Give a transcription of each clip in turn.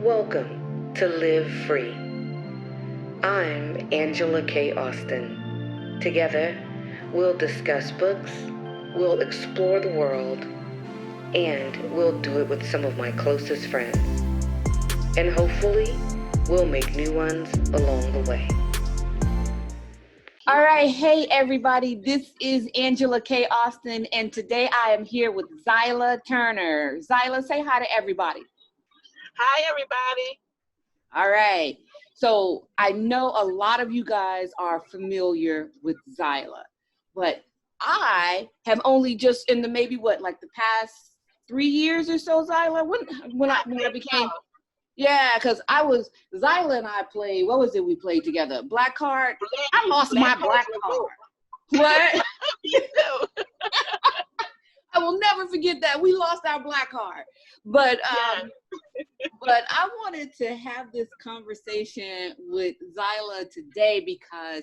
Welcome to Live Free. I'm Angela K. Austin. Together, we'll discuss books, we'll explore the world, and we'll do it with some of my closest friends. And hopefully, we'll make new ones along the way. All right. Hey, everybody. This is Angela K. Austin, and today I am here with Zyla Turner. Zyla, say hi to everybody. Hi, everybody. All right. So I know a lot of you guys are familiar with Zyla, but I have only just in the maybe the past 3 years or so, Zyla, when I became. Yeah, because Zyla and I played, what was it we played together? Black card? I lost my black card. What? I will never forget that. We lost our black card. But I wanted to have this conversation with Zyla today because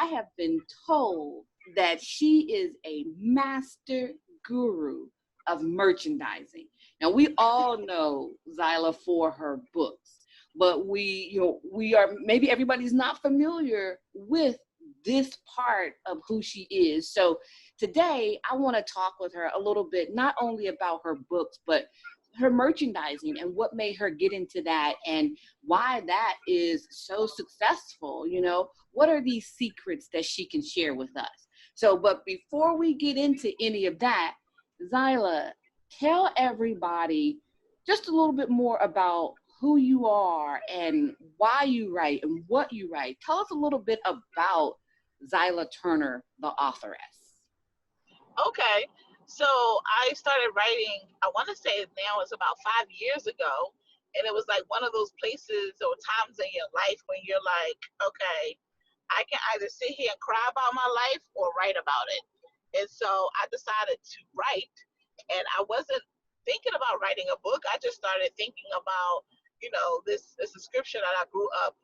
I have been told that she is a master guru of merchandising. Now, we all know Zyla for her books, but we are, maybe everybody's not familiar with this part of who she is. So today, I want to talk with her a little bit, not only about her books, but her merchandising and what made her get into that and why that is so successful. What are these secrets that she can share with us? So, but before we get into any of that, Zyla, tell everybody just a little bit more about who you are and why you write and what you write. Tell us a little bit about Zyla Turner, the authoress. Okay. So I started writing, I want to say now it's about 5 years ago. And it was like one of those places or times in your life when you're like, okay, I can either sit here and cry about my life or write about it. And so I decided to write. And I wasn't thinking about writing a book. I just started thinking about, this scripture that I grew up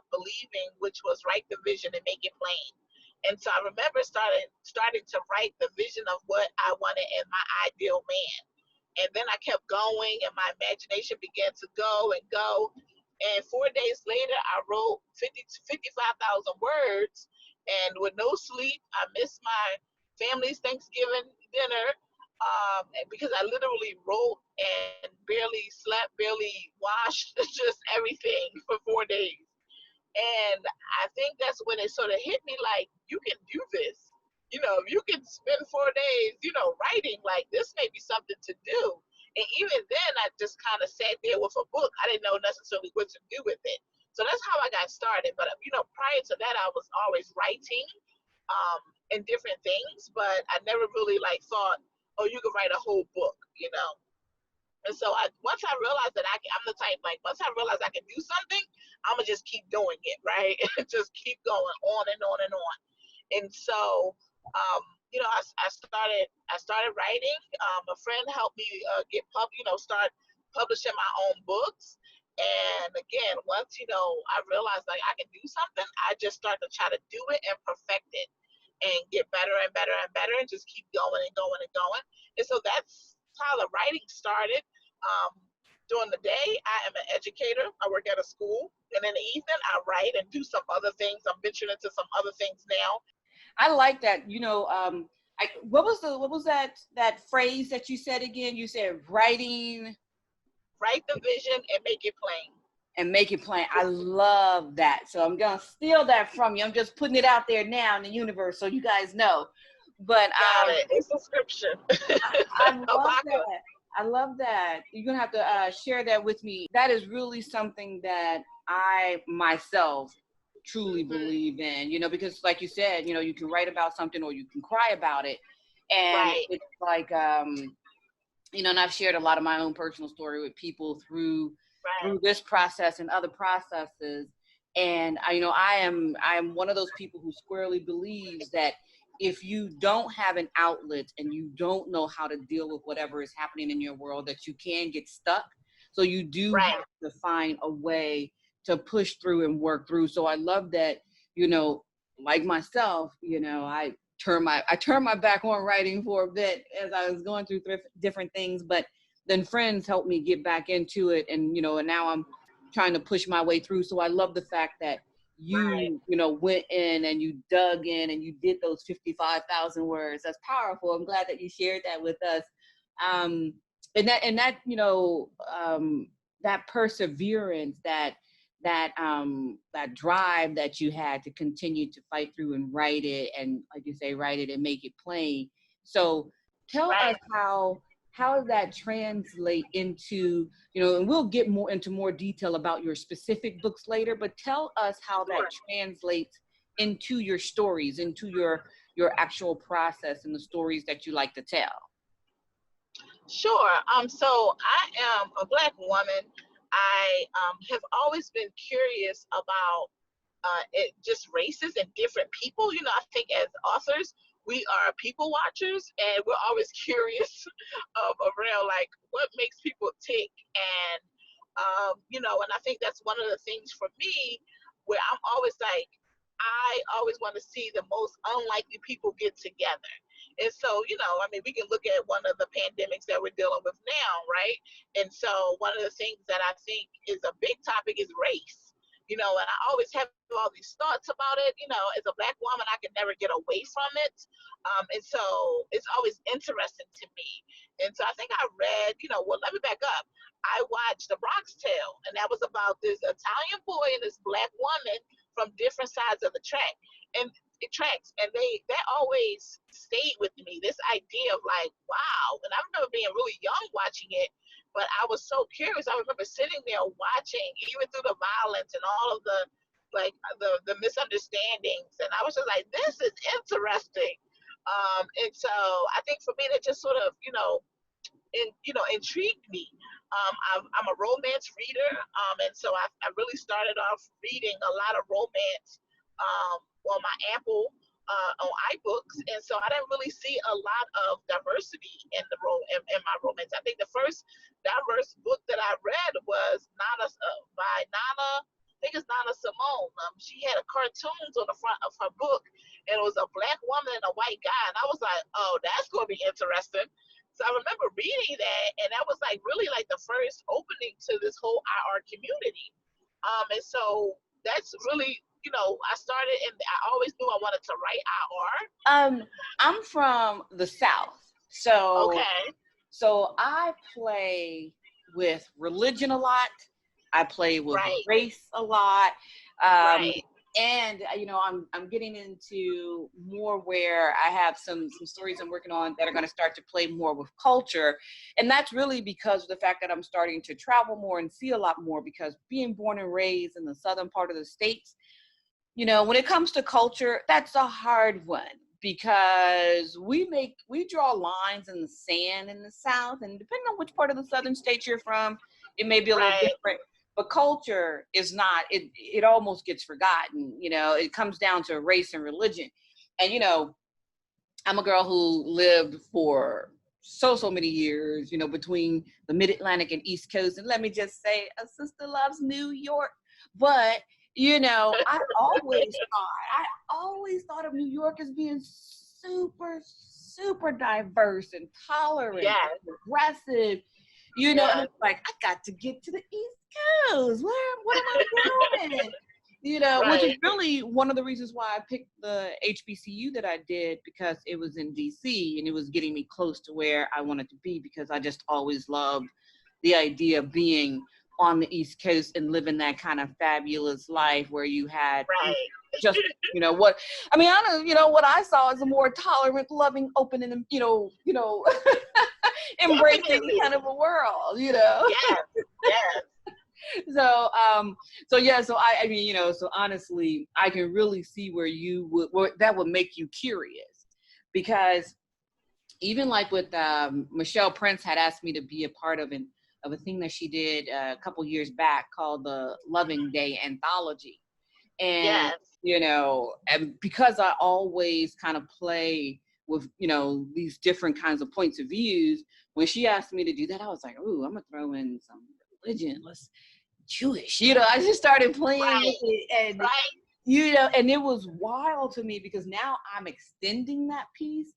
believing, which was write the vision and make it plain. And so I remember starting to write the vision of what I wanted in my ideal man. And then I kept going and my imagination began to go and go. And 4 days later, I wrote 55,000 words. And with no sleep, I missed my family's Thanksgiving dinner because I literally wrote and barely slept, barely washed, just everything for 4 days. And I think that's when it sort of hit me like, you can do this. If you can spend 4 days, writing, like this may be something to do. And even then, I just kind of sat there with a book. I didn't know necessarily what to do with it. So that's how I got started. But, prior to that, I was always writing in different things, but I never really thought, oh, you could write a whole book. And so once I realized that I'm the type, once I realized I can do something, I'm going to just keep doing it, right? Just keep going on and on and on. And so, I started writing. A friend helped me start publishing my own books. And again, once, I realized I can do something, I just started to try to do it and perfect it and get better and better and better and just keep going and going and going. And so that's how the writing started. During the day, I am an educator. I work at a school. And in the evening, I write and do some other things. I'm venturing into some other things now. I like that. What was that phrase that you said again? You said write the vision and make it plain. And make it plain. I love that. So I'm gonna steal that from you. I'm just putting it out there now in the universe so you guys know. But it's a scripture. I love that. I love that. You're gonna have to share that with me. That is really something that I myself truly believe in, because like you said, you can write about something or you can cry about it. And It's like, and I've shared a lot of my own personal story with people through this process and other processes. And I am one of those people who squarely believes that if you don't have an outlet and you don't know how to deal with whatever is happening in your world, that you can get stuck. So you do have to find a way to push through and work through. So I love that, like myself, I turned my back on writing for a bit as I was going through different things, but then friends helped me get back into it. And, and now trying to push my way through. So I love the fact that you went in and you dug in and you did those 55,000 words. That's powerful. I'm glad that you shared that with us. And that that perseverance, that drive that you had to continue to fight through and write it, and like you say, write it and make it plain. So tell us how does that translate into, and we'll get more into more detail about your specific books later, but tell us how that translates into your stories, into your actual process and the stories that you like to tell. Sure. So I am a Black woman. I have always been curious about just races and different people. I think as authors, we are people watchers, and we're always curious around like what makes people tick, and and I think that's one of the things for me where I'm always like, I always want to see the most unlikely people get together. And so, I mean, we can look at one of the pandemics that we're dealing with now, right? And so one of the things that I think is a big topic is race, and I always have all these thoughts about it. As a Black woman, I can never get away from it. And so it's always interesting to me. And so I think I read, well, let me back up. I watched The Bronx Tale, and that was about this Italian boy and this Black woman from different sides of the track. And it tracks, and that always stayed with me, this idea of like, wow. And I remember being really young watching it, but I was so curious. I remember sitting there watching, even through the violence and all of the the misunderstandings, and I was just like, this is interesting. And so I think for me, that just sort of intrigued me. I'm a romance reader, and so I really started off reading a lot of romance on my Apple on iBooks, and so I didn't really see a lot of diversity in in my romance. I think the first diverse book that I read was Nana by Nana. I think it's Nana Simone. She had cartoons on the front of her book, and it was a Black woman and a white guy, and I was like, oh, that's going to be interesting. So I remember reading that, and that was like really like the first opening to this whole IR community. And so that's really, I started, and I always knew I wanted to write IR. I'm from the South, so okay. So I play with religion a lot. I play with race a lot. And I'm getting into more where I have some stories I'm working on that are going to start to play more with culture, and that's really because of the fact that I'm starting to travel more and see a lot more. Because being born and raised in the southern part of the states, when it comes to culture, that's a hard one because we draw lines in the sand in the South, and depending on which part of the southern state you're from, it may be a little different. But culture is not, it almost gets forgotten. It comes down to race and religion. And, I'm a girl who lived for so many years, between the Mid-Atlantic and East Coast. And let me just say, a sister loves New York. But, I always thought of New York as being super diverse and tolerant and progressive. And it's like, I got to get to the East Coast. What am I doing? Which is really one of the reasons why I picked the HBCU that I did, because it was in DC and it was getting me close to where I wanted to be, because I just always loved the idea of being on the East Coast and living that kind of fabulous life where you had just, what I saw as a more tolerant, loving, open, and, embracing kind of a world, So honestly, I can really see where that would make you curious, because even like with Michelle Prince had asked me to be a part of a thing that she did a couple years back called the Loving Day Anthology. And, and because I always kind of play with, these different kinds of points of views, when she asked me to do that, I was like, ooh, I'm going to throw in some religion. Jewish, I just started playing with it, and, and it was wild to me because now I'm extending that piece.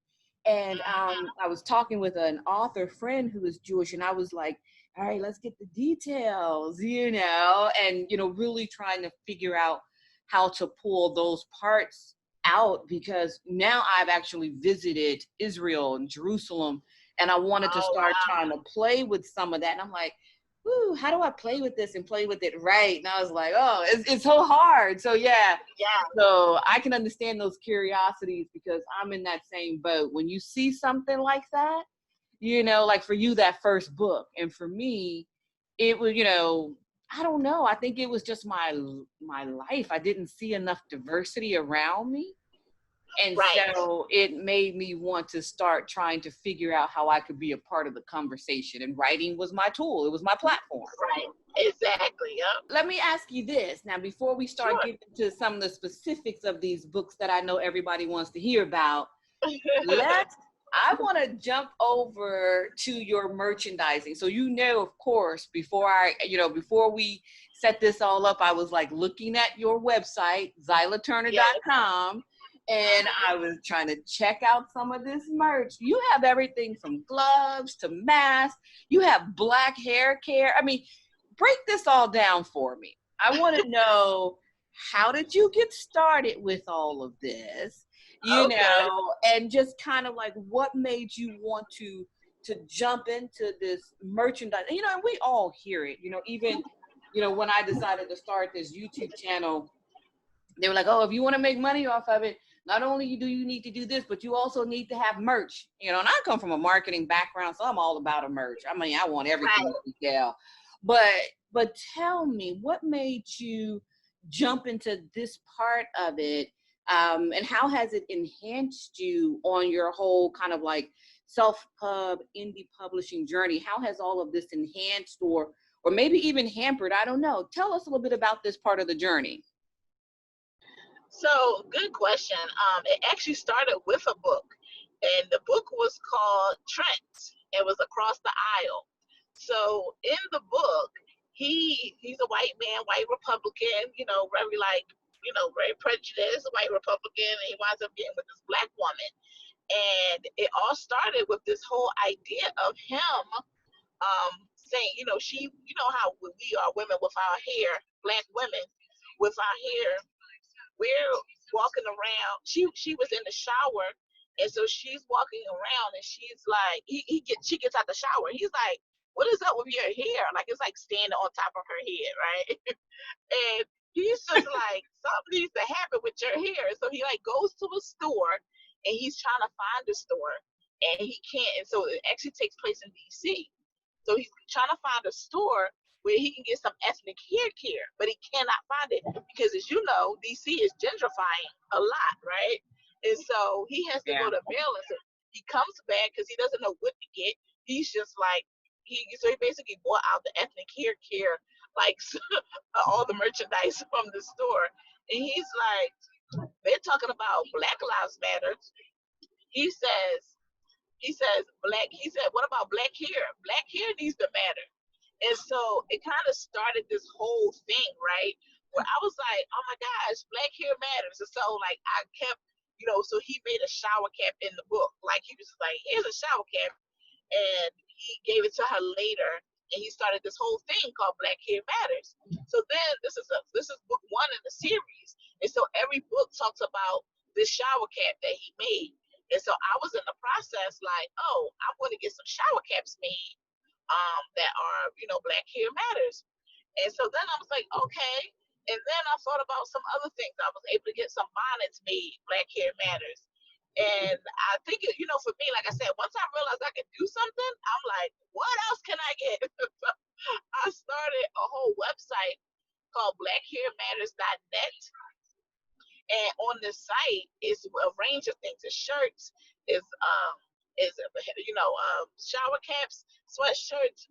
And I was talking with an author friend who is Jewish, and I was like, all right, let's get the details, and, really trying to figure out how to pull those parts out, because now I've actually visited Israel and Jerusalem, and I wanted to Oh, start wow. trying to play with some of that. And I'm like, ooh, how do I play with this and play with it right? And I was like, oh, it's so hard. So yeah, Yeah. so I can understand those curiosities, because I'm in that same boat. When you see something like that, like for you, that first book, and for me, it was, I don't know. I think it was just my life. I didn't see enough diversity around me. And Right. so it made me want to start trying to figure out how I could be a part of the conversation. And writing was my tool. It was my platform. Right. Exactly. Yep. Let me ask you this now, before we start Sure. getting to some of the specifics of these books that I know everybody wants to hear about. I want to jump over to your merchandising. So, of course, before we set this all up, I was like looking at your website, Yes. xylaturner.com, and I was trying to check out some of this merch. You have everything from gloves to masks. You have black hair care. I mean, break this all down for me. I want to know, how did you get started with all of this? Okay. And just kind of like, what made you want to jump into this merchandise? And we all hear it, even, when I decided to start this YouTube channel, they were like, oh, if you want to make money off of it, not only do you need to do this, but you also need to have merch, and I come from a marketing background, so I'm all about a merch. I mean, I want everything Right. to sell. But tell me, what made you jump into this part of it, and how has it enhanced you on your whole kind of like self-pub indie publishing journey? How has all of this enhanced or maybe even hampered? I don't know. Tell us a little bit about this part of the journey. So, good question. It actually started with a book, and the book was called Trent. It was Across the Aisle. So, in the book, he's a white man, white Republican, very very prejudiced, white Republican, and he winds up getting with this black woman. And it all started with this whole idea of him saying, how we are women with our hair, black women with our hair, we're walking around. She was in the shower, and so she's walking around, and she's like, she gets out the shower, and he's like, "What is up with your hair? Like it's like standing on top of her head, right?" And he's just like, "Something needs to happen with your hair." So he like goes to a store, and he's trying to find a store, and he can't. And so it actually takes place in D.C. So he's trying to find a store where he can get some ethnic hair care, but he cannot find it because, as you know, DC is gentrifying a lot, right? And so he has to go Yeah. to Maryland. So he comes back because he doesn't know what to get. He's just like so he basically bought out the ethnic hair care, like all the merchandise from the store, and he's like, they're talking about Black Lives Matter. He says he said, what about black hair? Black hair needs to matter. And so it kind of started this whole thing, right? Where I was like, oh my gosh, black hair matters. And so like I kept, so he made a shower cap in the book. Like he was like, here's a shower cap. And he gave it to her later. And he started this whole thing called Black Hair Matters. So then this is book one in the series. And so every book talks about this shower cap that he made. And so I was in the process like, oh, I'm going to get some shower caps made that are, Black Hair Matters. And so then I was like, okay. And then I thought about some other things. I was able to get some bonnets made, Black Hair Matters. And I think, for me, like I said, once I realized I could do something, I'm like, what else can I get? So I started a whole website called blackhairmatters.net. And on the site is a range of things. It's shirts, is shower caps, sweatshirts,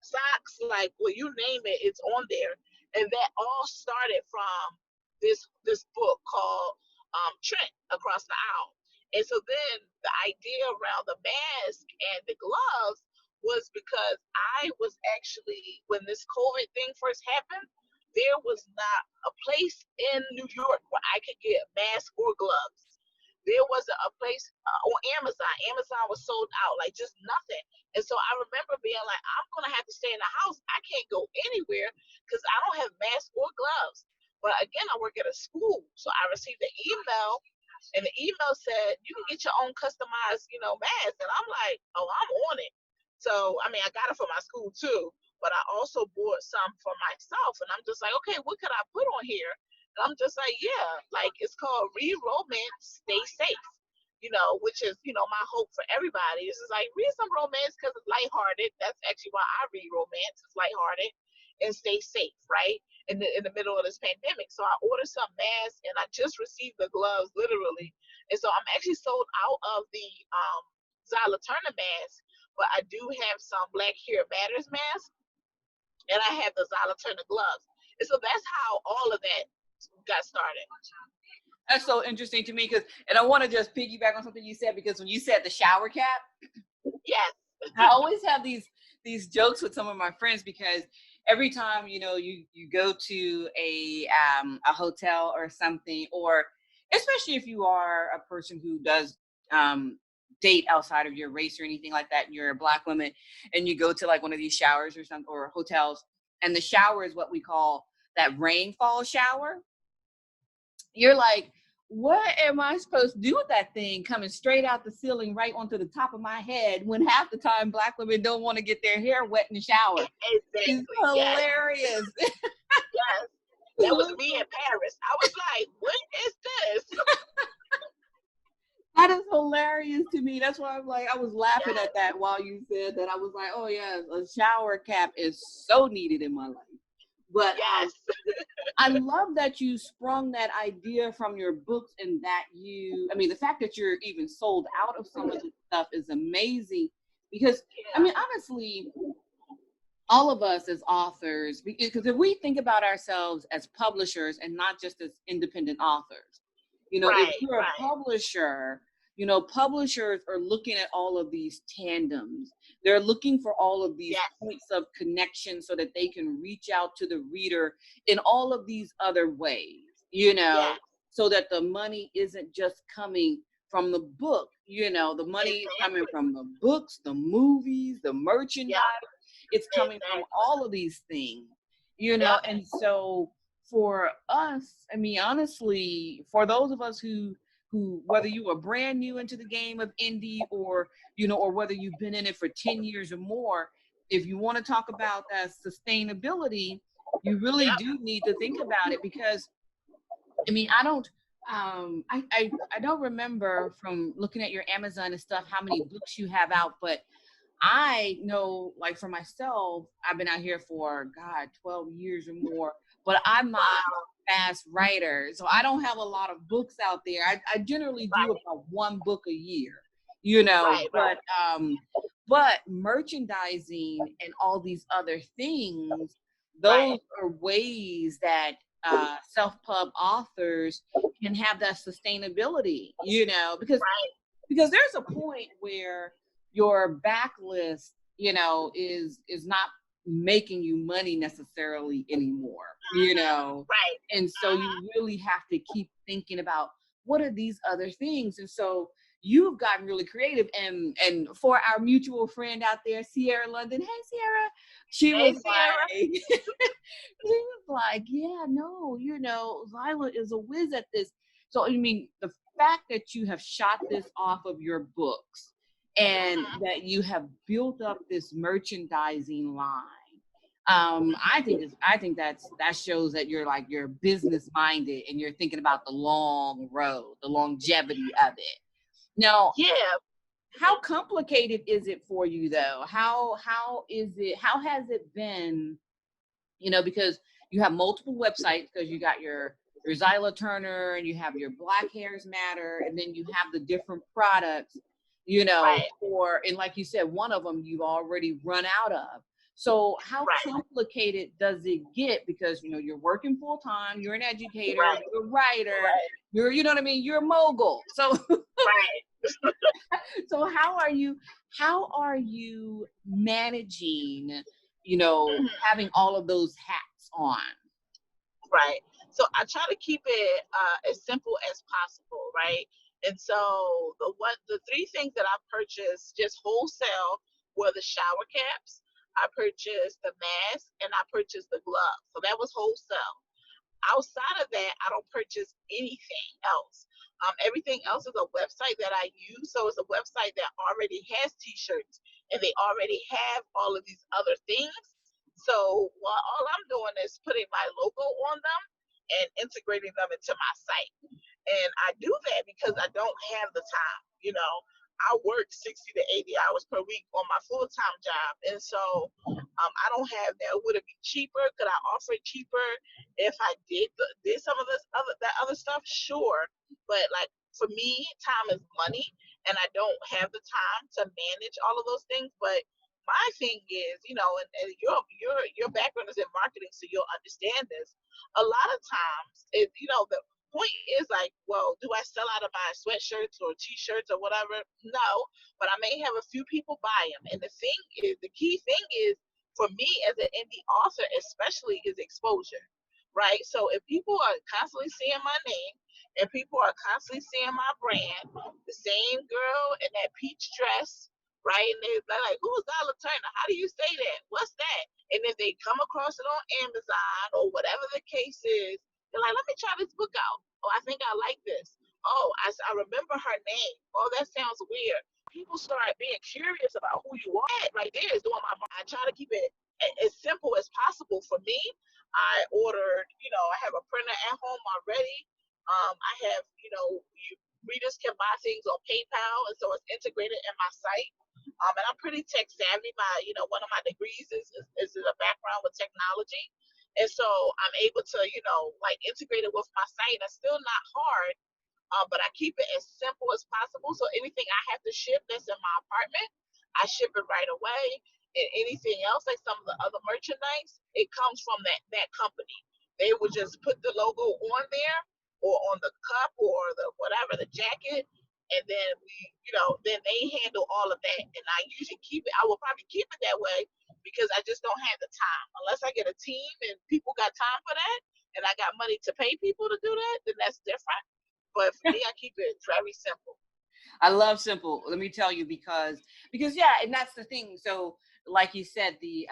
socks, like well, you name it, it's on there. And that all started from this book called Trent Across the Aisle. And so then the idea around the mask and the gloves was because I was actually, when this COVID thing first happened, there was not a place in New York where I could get masks or gloves. there was a place on Amazon. Amazon was sold out, like just nothing. And so I remember being like, I'm gonna have to stay in the house. I can't go anywhere because I don't have masks or gloves. But again, I work at a school, so I received an email, and the email said you can get your own customized, mask. And I'm like, oh, I'm on it. So I mean, I got it for my school too, but I also bought some for myself. And I'm just like, okay, what could I put on here? And I'm just like, yeah, like it's called Read Romance, Stay Safe. Which is, my hope for everybody. This is like read some romance because it's lighthearted. That's actually why I read romance. It's lighthearted and stay safe, right? In the middle of this pandemic. So I ordered some masks and I just received the gloves literally. And so I'm actually sold out of the Zyla Turner mask, but I do have some Black Hair Matters mask and I have the Zyla Turner gloves. And so that's how all of that got started. That's so interesting to me and I want to just piggyback on something you said, because when you said the shower cap, yes, I always have these jokes with some of my friends, because every time you go to a hotel or something, or especially if you are a person who does date outside of your race or anything like that, and you're a Black woman and you go to like one of these showers or something, or hotels, and the shower is what we call that rainfall shower. You're like, what am I supposed to do with that thing coming straight out the ceiling right onto the top of my head, when half the time Black women don't want to get their hair wet in the shower? Exactly. It's hilarious. Yes. Yes. That was me in Paris. I was like, what is this? That is hilarious to me. That's why I was laughing at that while you said that. I was like, oh yeah, a shower cap is so needed in my life. But yes. I love that you sprung that idea from your books, and that the fact that you're even sold out of some of this stuff is amazing, because honestly, all of us as authors, because if we think about ourselves as publishers and not just as independent authors, if you're a publisher, publishers are looking at all of these tandems. They're looking for all of these points of connection so that they can reach out to the reader in all of these other ways, so that the money isn't just coming from the book, the money is coming from the books, the movies, the merchandise. It's coming from all of these things, and so for us, honestly, for those of us who whether you are brand new into the game of indie, or or whether you've been in it for 10 years or more, if you want to talk about that sustainability, you really do need to think about it, because I don't remember from looking at your Amazon and stuff how many books you have out, but I know, like for myself, I've been out here for 12 years or more, but I'm not a fast writer, so I don't have a lot of books out there. I generally do about one book a year, but merchandising and all these other things, those are ways that self-pub authors can have that sustainability, because there's a point where your backlist, is not making you money necessarily anymore, and so you really have to keep thinking about what are these other things. And so you've gotten really creative, and for our mutual friend out there, Sierra London, hey Sierra, she was like, yeah, no, Zyla is a whiz at this. So the fact that you have shot this off of your books, and that you have built up this merchandising line, I think that shows that you're business minded, and you're thinking about the long road, the longevity of it. Now, how complicated is it for you though? How has it been? Because you have multiple websites, because you got your Zyla Turner, and you have your Black Hairs Matter, and then you have the different products, and like you said, one of them you've already run out of. So how complicated does it get? Because, you're working full time, you're an educator, you're a writer, you're, you're a mogul. So, so how are you managing, having all of those hats on? Right. So I try to keep it as simple as possible, right? And so the three things that I purchased just wholesale were the shower caps, I purchased the mask, and I purchased the gloves. So that was wholesale. Outside of that, I don't purchase anything else. Everything else is a website that I use. So it's a website that already has t-shirts and they already have all of these other things. So while all I'm doing is putting my logo on them and integrating them into my site. And I do that because I don't have the time. I work 60 to 80 hours per week on my full-time job. And so I don't have that. Would it be cheaper? Could I offer it cheaper if I did some of that other stuff? Sure. But like for me, time is money and I don't have the time to manage all of those things. But my thing is, and your background is in marketing, so you'll understand this. A lot of times, the point is like, well, do I sell out of my sweatshirts or t-shirts or whatever? No, but I may have a few people buy them. And the key thing is for me as an indie author, especially, is exposure, right? So if people are constantly seeing my name and people are constantly seeing my brand, the same girl in that peach dress, right? And they're like, who's Dollar Turner? How do you say that? What's that? And if they come across it on Amazon or whatever the case is, they're like, let me try this book out. Oh, I think I like this. Oh, I remember her name. Oh, that sounds weird. People start being curious about who you are. Right there is doing I try to keep it as simple as possible for me. I ordered, I have a printer at home already. I have, readers can buy things on PayPal, and so it's integrated in my site. And I'm pretty tech savvy. One of my degrees is in a background with technology. And so I'm able to, like integrate it with my site. It's still not hard, but I keep it as simple as possible. So anything I have to ship that's in my apartment, I ship it right away. And anything else, like some of the other merchandise, it comes from that company. They would just put the logo on there or on the cup or the whatever, the jacket. And then then they handle all of that. And I usually I will probably keep it that way because I just don't have the time. Unless I get a team and people got time for that and I got money to pay people to do that, then that's different. But for me, I keep it very simple. I love simple. Let me tell you, because yeah, and that's the thing. So like you said, the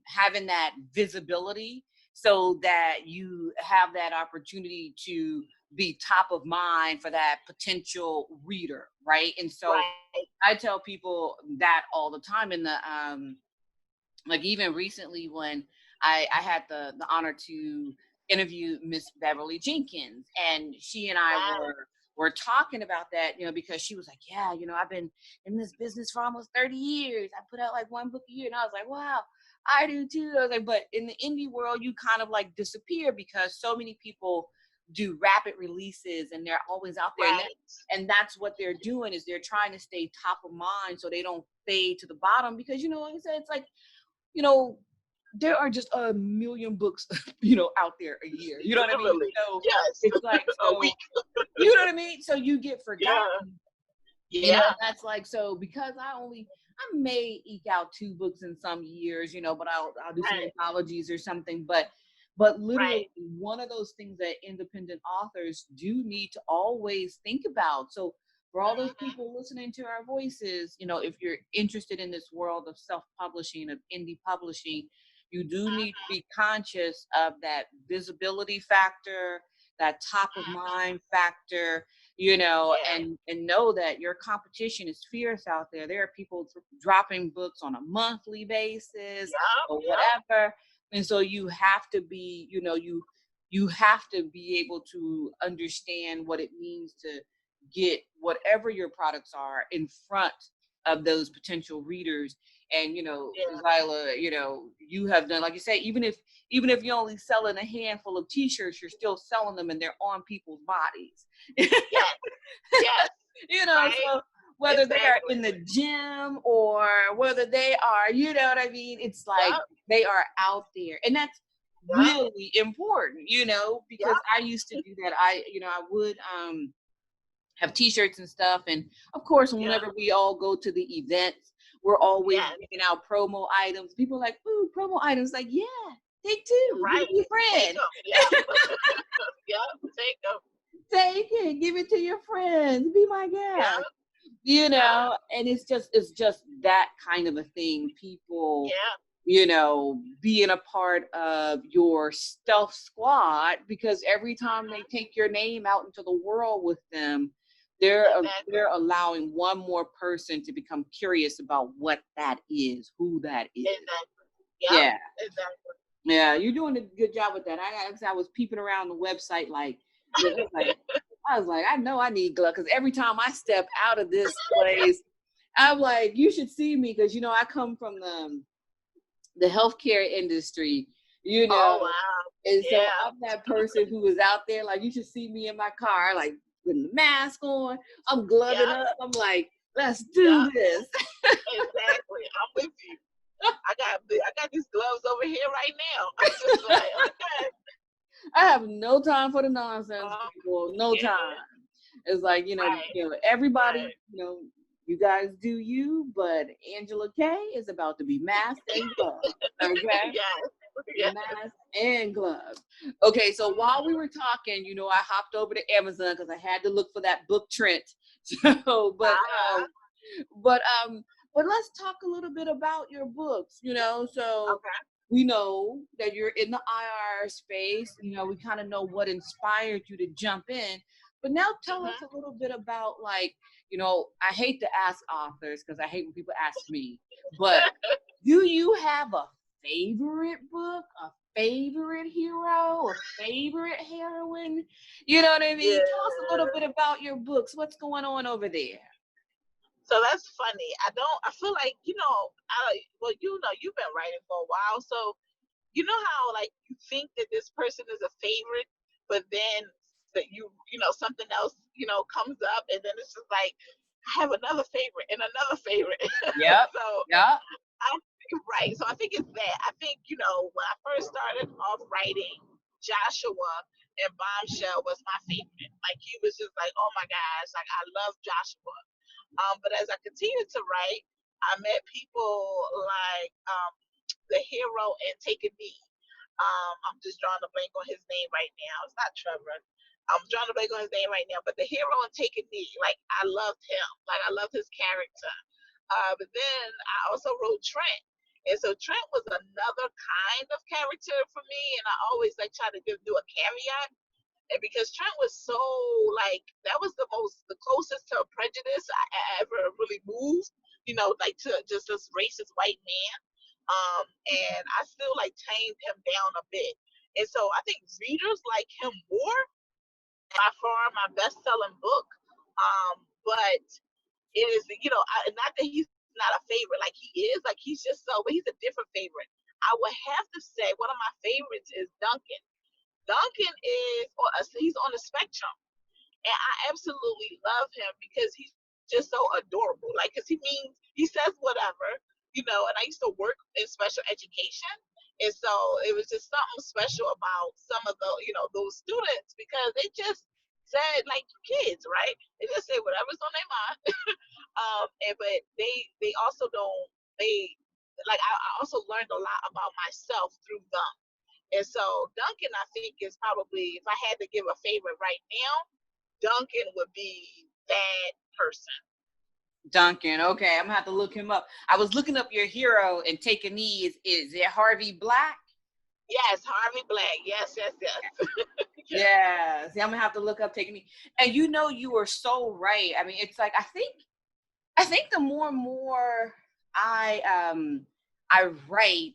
having that visibility so that you have that opportunity to be top of mind for that potential reader, right? And so Right. I tell people that all the time in the like even recently when I had the honor to interview Miss Beverly Jenkins, and she and I Wow. were talking about that, because she was like, yeah, I've been in this business for almost 30 years. I put out like one book a year. And I was like, wow, I do too. I was like, but in the indie world, you kind of like disappear because so many people do rapid releases and they're always out there. Right. And that's what they're doing, is they're trying to stay top of mind so they don't fade to the bottom, because like I said, it's like, there are just a million books, out there a year. You know what I mean? Literally. So Yes. it's like, A week. you know what I mean? So you get Yeah. forgotten. Yeah. That's like, so because I may eke out 2 books in some years, but I'll do some Right. anthologies or something. But literally Right. one of those things that independent authors do need to always think about. So for all those Mm-hmm. people listening to our voices, if you're interested in this world of self-publishing, of indie publishing, you do need to Mm-hmm. be conscious of that visibility factor, that top of mind factor, Yeah. and know that your competition is fierce out there. There are people dropping books on a monthly basis Yep. or Yep. whatever. And so you have to be, you have to be able to understand what it means to get whatever your products are in front of those potential readers. And Yeah. Zyla, you have done, like you say, even if you're only selling a handful of t-shirts, you're still selling them and they're on people's bodies. Yes. Yes. Right. So whether they are Exactly. in the gym or whether they are, you know what I mean? It's like Yep. they are out there. And that's Yep. really important, because Yep. I used to do that. I would have t-shirts and stuff. And of course, Yep. whenever we all go to the events, we're always Yes. giving out promo items. People are like, ooh, promo items. Like, yeah, take 2. You Right. be a Take friend. them. Yep. Yep. Take them. Take it, give it to your friends, be my Yeah. guest. Yeah. And it's just that kind of a thing. People, Yeah. being a part of your stealth squad, because every time they take your name out into the world with them, Exactly. they're allowing one more person to become curious about what that is, who that is. Exactly. Yep. Yeah. Exactly. Yeah, you're doing a good job with that. I was peeping around the website, I was like, I know I need gloves, because every time I step out of this place, I'm like, you should see me, because I come from the healthcare industry, Oh wow. and so Yeah. I'm that person who is out there. Like, you should see me in my car, like with the mask on, I'm gloving Yep. up. I'm like, let's Yep. do this. Exactly. I'm with you. I got these gloves over here right now. I'm just like, okay. I have no time for the nonsense, people. No Yeah. time. It's like, Right. everybody, Right. you guys do you, but Angela K is about to be masked and gloved. Okay? Yes. Yes. Mask and gloves. Okay, so while we were talking, I hopped over to Amazon because I had to look for that book Trent. So, Uh-huh. but but let's talk a little bit about your books. So Okay. we know that you're in the IR space. We kind of know what inspired you to jump in. But now tell us Hmm. a little bit about, like, I hate to ask authors because I hate when people ask me, but do you have a favorite book, a favorite hero, a favorite heroine? You know what I mean? Tell us a little Yeah. bit about your books. What's going on over there? So that's funny. I feel like, well, you've been writing for a while. So, you know how, like, you think that this person is a favorite, but then that something else, comes up, and then it's just like, I have another favorite and another favorite. Yep. So, Yep. I right. So I think it's that. I think, when I first started off writing, Joshua and Bombshell was my favorite. Like, he was just like, oh my gosh, like, I love Joshua. But as I continued to write, I met people like the hero and Take a Knee. I'm just drawing a blank on his name right now. It's not Trevor. I'm drawing a blank on his name right now. But the hero and Take a Knee, like, I loved him. Like, I loved his character. But then I also wrote Trent. And so Trent was another kind of character for me. And I always like try to do a caveat. And because Trent was so, like, that was the closest to a prejudice I ever really moved, like, to just this racist white man. And I still like tamed him down a bit. And so I think readers like him more. By far my best selling book. But it is, not that he's not a favorite, like he is, like he's just so, but he's a different favorite. I would have to say one of my favorites is Duncan. Duncan he's on the spectrum, and I absolutely love him because he's just so adorable. Like, cause he says whatever, and I used to work in special education. And so it was just something special about some of those students, because they just said, like, kids, right? They just say whatever's on their mind. But they also don't, they, like, I also learned a lot about myself through them. And so Duncan, I think, is probably, if I had to give a favorite right now, Duncan would be that person. Duncan. Okay, I'm gonna have to look him up. I was looking up your hero and Take a Knee. Is it Harvey Black? Yes, Harvey Black. Yes, yes, yes. Yeah. See, I'm gonna have to look up Take a Knee. And you were so right. I mean, it's like I think the more and more I write,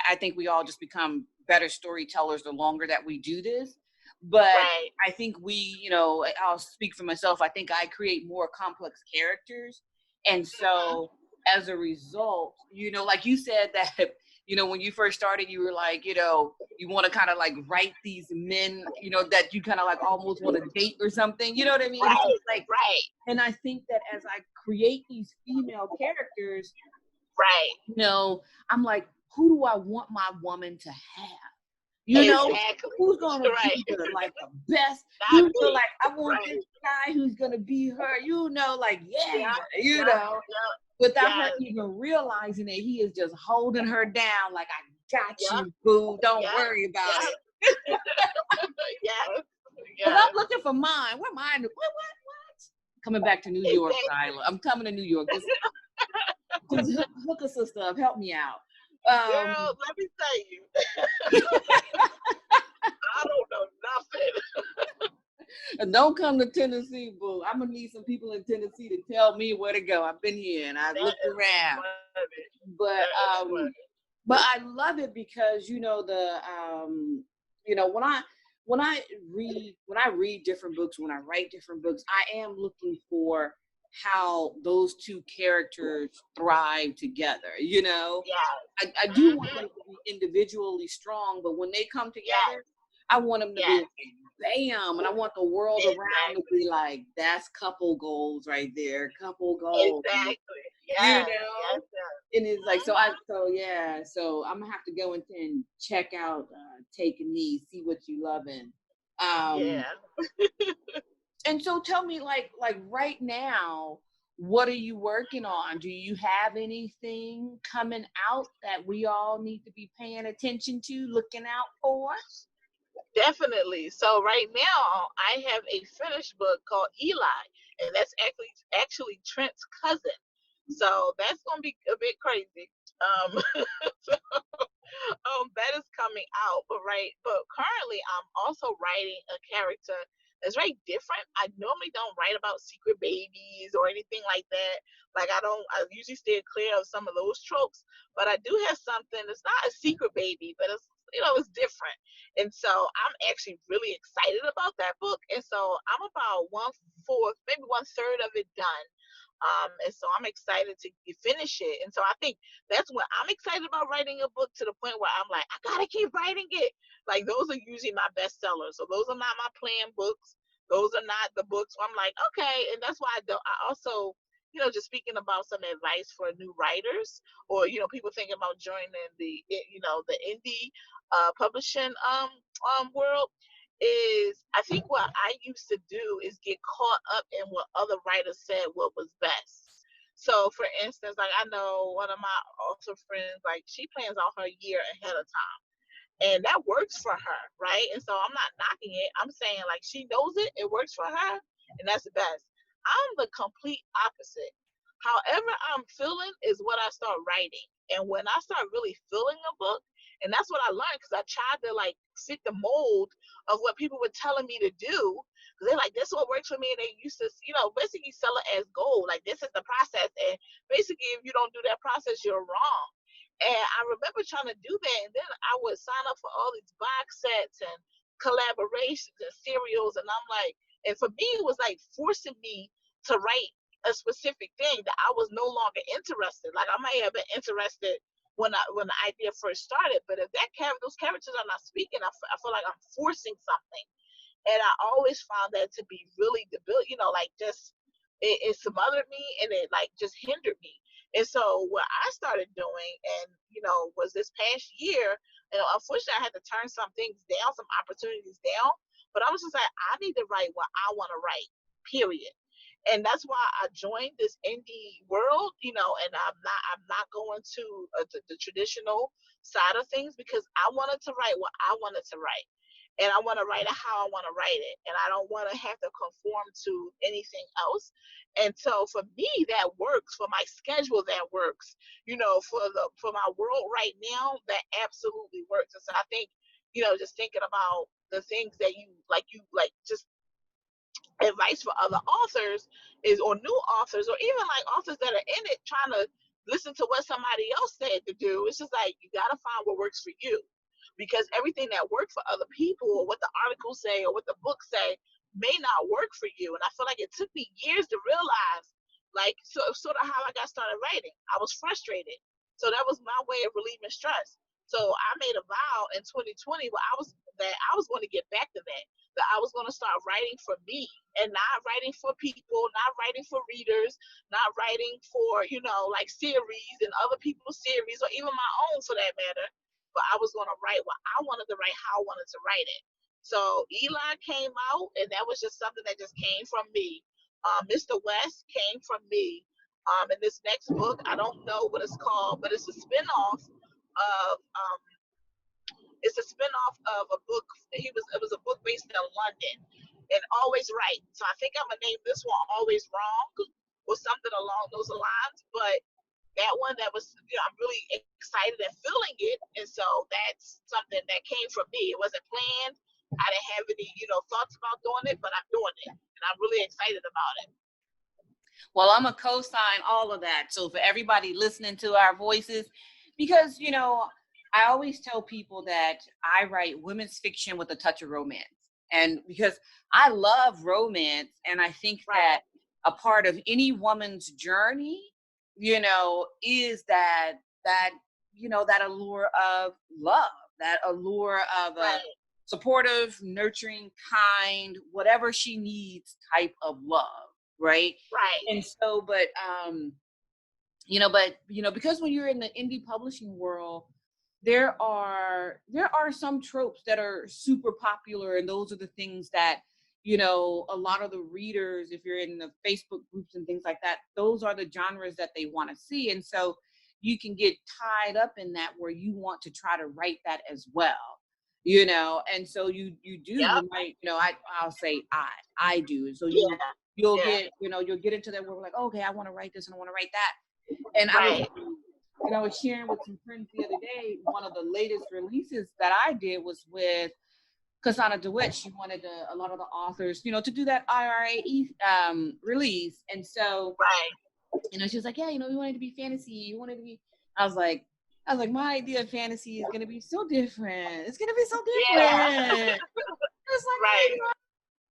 I think we all just become better storytellers the longer that we do this. But Right. I think I'll speak for myself. I think I create more complex characters. And Mm-hmm. so as a result, like you said that, when you first started, you were like, you want to kind of like write these men, that you kind of like almost want to date or something. You know what I mean? It's Right. just like, Right. and I think that as I create these female characters, Right. I'm like, who do I want my woman to have? Exactly. Who's gonna Right. be the best? Not me. Like, I want Right. this guy who's gonna be her, like, yeah, Yep. Yep. Yep. without her Yes. even realizing that he is just holding her down, like, I got Yep. you, boo. Don't Yep. worry about Yep. it. Yes. Because Yes. I'm looking for mine. Where mine? What? Coming back to New York, Exactly. Tyler. I'm coming to New York. Just hook us some stuff. Help me out. Girl, let me tell you, I don't know nothing. And don't come to Tennessee, boo. I'm gonna need some people in Tennessee to tell me where to go. I've been here and I've That looked is around, funny. but That is funny. but I love it because when I read different books, when I write different books, I am looking for how those two characters thrive together. Yes. I do want them to be individually strong, but when they come Yes. together, I want them to be Yes. like, bam, and I want the world around to Exactly. be like, that's couple goals right there, couple goals, Exactly. you Yes. know? Yes. Yes. And it's like, Mhm. so I'm gonna have to go and check out Take a Knee, see what you loving. Um, Yeah. and so tell me, like right now, what are you working on? Do you have anything coming out that we all need to be paying attention to, looking out for? Definitely. So right now I have a finished book called Eli, and that's actually Trent's cousin. So that's gonna be a bit crazy. Um, that is coming out, but currently I'm also writing a character that's very different. I normally don't write about secret babies or anything like that. Like I usually stay clear of some of those tropes, but I do have something that's not a secret baby, but it's different. And so I'm actually really excited about that book. And so I'm about 1/4, maybe 1/3 of it done. And so I'm excited to finish it. And so I think that's when I'm excited about writing a book, to the point where I'm like, I gotta keep writing it. Like, those are usually my best sellers. So those are not my planned books. Those are not the books where I'm like, okay. And that's why I also, just speaking about some advice for new writers, or people thinking about joining the indie publishing world, is I think what I used to do is get caught up in what other writers said what was best. So, for instance, like, I know one of my author friends, like, she plans out her year ahead of time, and that works for her, right? And so I'm not knocking it. I'm saying, like, she knows it works for her, and that's the best. I'm the complete opposite. However I'm feeling is what I start writing. And when I start really feeling a book, and that's what I learned, because I tried to, like, fit the mold of what people were telling me to do. Because they're like, this is what works for me. And they used to, basically sell it as gold. Like, this is the process. And basically, if you don't do that process, you're wrong. And I remember trying to do that, and then I would sign up for all these box sets and collaborations and serials, and I'm like, and for me, it was like forcing me to write a specific thing that I was no longer interested. Like, I might have been interested when the idea first started, but if those characters are not speaking, I feel like I'm forcing something. And I always found that to be really debilitating, like, just it smothered me, and it, like, just hindered me. And so what I started doing, and was this past year, unfortunately I had to turn some things down, some opportunities down, but I was just like, I need to write what I want to write, period. And that's why I joined this indie world, and I'm not going to the traditional side of things, because I wanted to write what I wanted to write, and I want to write it how I want to write it, and I don't want to have to conform to anything else. And so for me, that works. For my schedule, that works. For my world right now, that absolutely works. And so I think, just thinking about the things that you like, just advice for other authors is, or new authors, or even like authors that are in it, trying to listen to what somebody else said to do. It's just like, you got to find what works for you, because everything that worked for other people, or what the articles say, or what the books say, may not work for you. And I feel like it took me years to realize, like, sort of how I got started writing. I was frustrated, so that was my way of relieving stress. So I made a vow in 2020 where I was going to get back to that I was going to start writing for me, and not writing for people, not writing for readers, not writing for, like, series and other people's series, or even my own for that matter. But I was going to write what I wanted to write, how I wanted to write it. So Eli came out, and that was just something that just came from me. Mr. West came from me. And this next book, I don't know what it's called, but it's a spinoff of It's a spinoff of a book. It was a book based in London, and Always Right. So I think I'm gonna name this one Always Wrong or something along those lines. But that one that was, I'm really excited and feeling it, and so that's something that came from me. It wasn't planned. I didn't have any, thoughts about doing it, but I'm doing it, and I'm really excited about it. Well, I'm going to co-sign all of that. So for everybody listening to our voices, because, I always tell people that I write women's fiction with a touch of romance. And because I love romance, and I think that a part of any woman's journey, is that allure of love, that allure of a supportive, nurturing, kind, whatever she needs type of love. Right. And so, because when you're in the indie publishing world, there are some tropes that are super popular, and those are the things that, a lot of the readers, if you're in the Facebook groups and things like that, those are the genres that they want to see. And so you can get tied up in that, where you want to try to write that as well, and so you do, you might, I'll say I do. So you'll get, you'll get into that where we're like, okay, I want to write this and I want to write that. And I was sharing with some friends the other day, one of the latest releases that I did was with Kasana DeWitt. She wanted a lot of the authors, to do that IRAE release. And so, she was like, yeah, we wanted to be fantasy. We wanted to be, I was like, my idea of fantasy is going to be so different. It's going to be so different. It's like,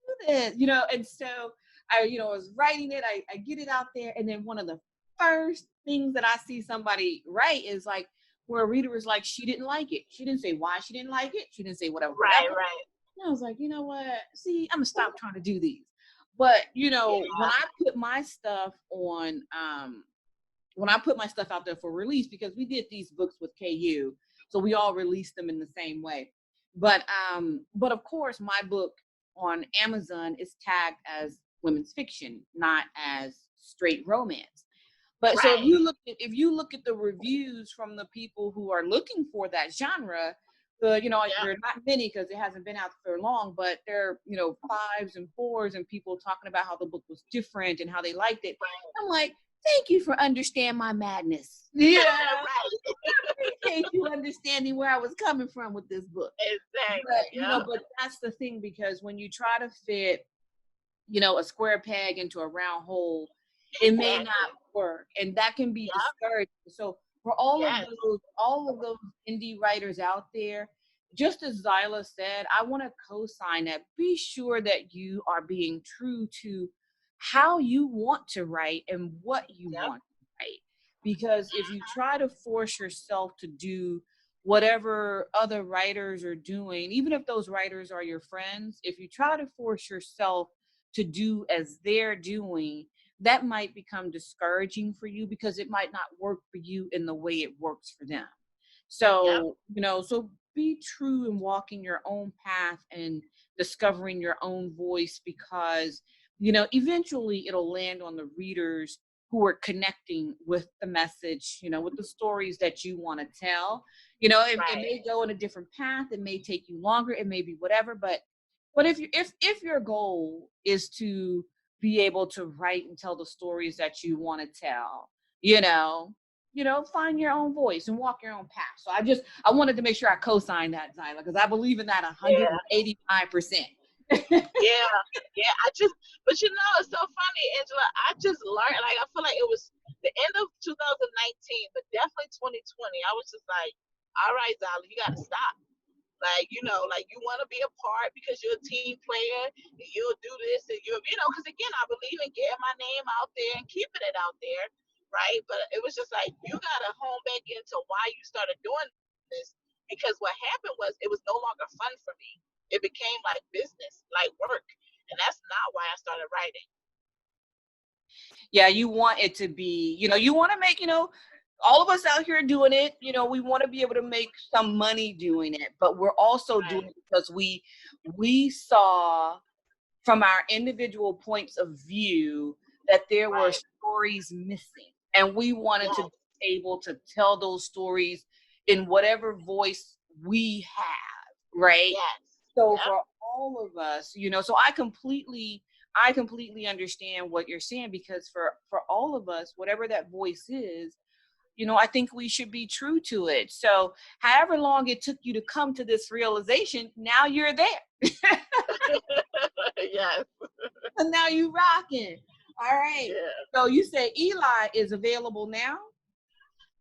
do this, and so I, was writing it, I get it out there, and then one of the first things that I see somebody write is like, where a reader was like, she didn't like it. She didn't say why she didn't like it. She didn't say whatever. And I was like, you know what? See, I'm gonna stop trying to do these. But when I put my stuff on, when I put my stuff out there for release, because we did these books with KU, so we all released them in the same way. But of course, my book on Amazon is tagged as women's fiction, not as straight romance. But so if you look at the reviews from the people who are looking for that genre, there are not many because it hasn't been out for long, but there are 5s and 4s and people talking about how the book was different and how they liked it. I'm like, thank you for understanding my madness. Yeah, I appreciate you understanding where I was coming from with this book. Exactly. But that's the thing, because when you try to fit, a square peg into a round hole, it may not work, and that can be discouraging. So for all of those indie writers out there, just as Zyla said, I want to co-sign that. Be sure that you are being true to how you want to write and what you want to write. Because if you try to force yourself to do whatever other writers are doing, even if those writers are your friends, if you try to force yourself to do as they're doing, that might become discouraging for you, because it might not work for you in the way it works for them. So, so be true in walking your own path and discovering your own voice, because, eventually it'll land on the readers who are connecting with the message, with the stories that you want to tell. It may go in a different path. It may take you longer. It may be whatever, but if your goal is to be able to write and tell the stories that you want to tell, find your own voice and walk your own path. So I wanted to make sure I co-signed that, Zyla, because I believe in that 185%. But it's so funny, Angela. I just learned, like, I feel like it was the end of 2019, but definitely 2020. I was just like, all right, Zyla, you got to stop. Like, you want to be a part because you're a team player and you'll do this and because again, I believe in getting my name out there and keeping it out there, right? But it was just like, you got to hone back into why you started doing this, because what happened was it was no longer fun for me. It became like business, like work. And that's not why I started writing. Yeah, you want it to be, you want to make, all of us out here doing it, we want to be able to make some money doing it, but we're also doing it because we saw from our individual points of view that there were stories missing, and we wanted to be able to tell those stories in whatever voice we have, right? Yes. So Yep. for all of us, so I completely understand what you're saying, because for all of us, whatever that voice is, I think we should be true to it. So however long it took you to come to this realization, now you're there. Yes. And now you rocking. All right. Yeah. So you say Eli is available now?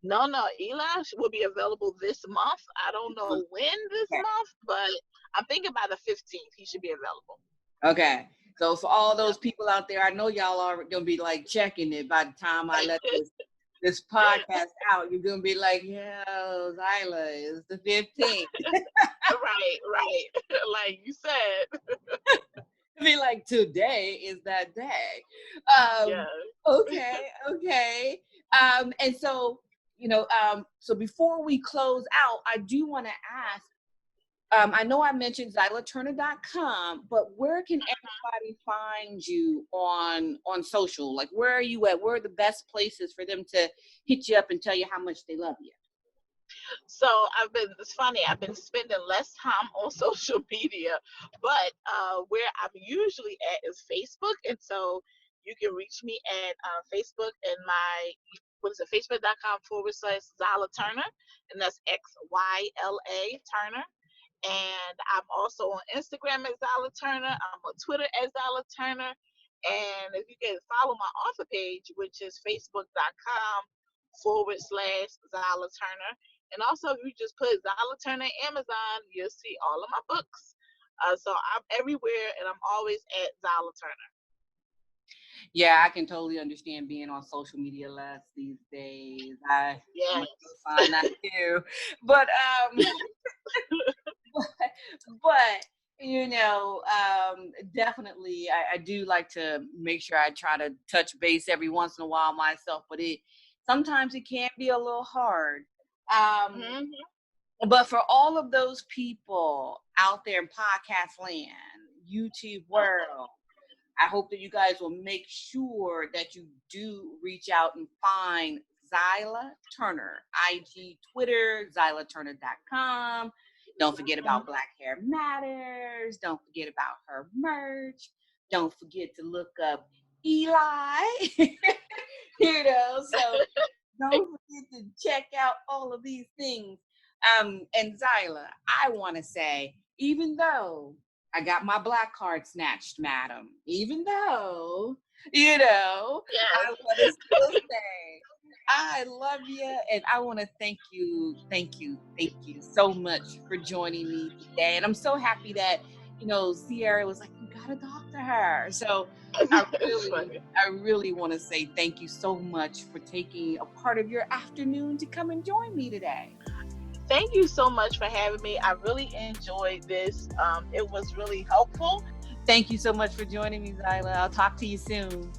No, Eli will be available this month. I don't know when this Okay. month, but I'm thinking by the 15th he should be available. Okay. So for all those people out there, I know y'all are gonna be like checking it by the time I let this podcast out. You're gonna be like, yo, Zyla is the 15th. Right. Like you said. Be like, today is that day. Yeah. Okay. And so, so before we close out, I do want to ask, I know I mentioned XylaTurner.com, but where can everybody find you on social? Like, where are you at? Where are the best places for them to hit you up and tell you how much they love you? So it's funny, I've been spending less time on social media, but where I'm usually at is Facebook. And so you can reach me at Facebook and Facebook.com/Zyla Turner. And that's XYLA Turner. And I'm also on Instagram as Zyla Turner. I'm on Twitter as Zyla Turner. And if you can follow my author page, which is Facebook.com/Zyla Turner. And also, if you just put Zyla Turner Amazon, you'll see all of my books. So I'm everywhere, and I'm always at Zyla Turner. Yeah, I can totally understand being on social media less these days. I find that too. But but definitely I do like to make sure I try to touch base every once in a while myself, but sometimes it can be a little hard. But for all of those people out there in podcast land, YouTube world, I hope that you guys will make sure that you do reach out and find Zyla Turner, IG, Twitter, XylaTurner.com. Don't forget about Black Hair Matters. Don't forget about her merch. Don't forget to look up Eli. So don't forget to check out all of these things. And Zyla, I want to say, even though I got my black card snatched, madam, even though, Yes. I want to still say, I love you, and I want to thank you so much for joining me today. And I'm so happy that, Sierra was like, you gotta talk to her. So I really want to say thank you so much for taking a part of your afternoon to come and join me today. Thank you so much for having me. I really enjoyed this. It was really helpful. Thank you so much for joining me, Zyla. I'll talk to you soon.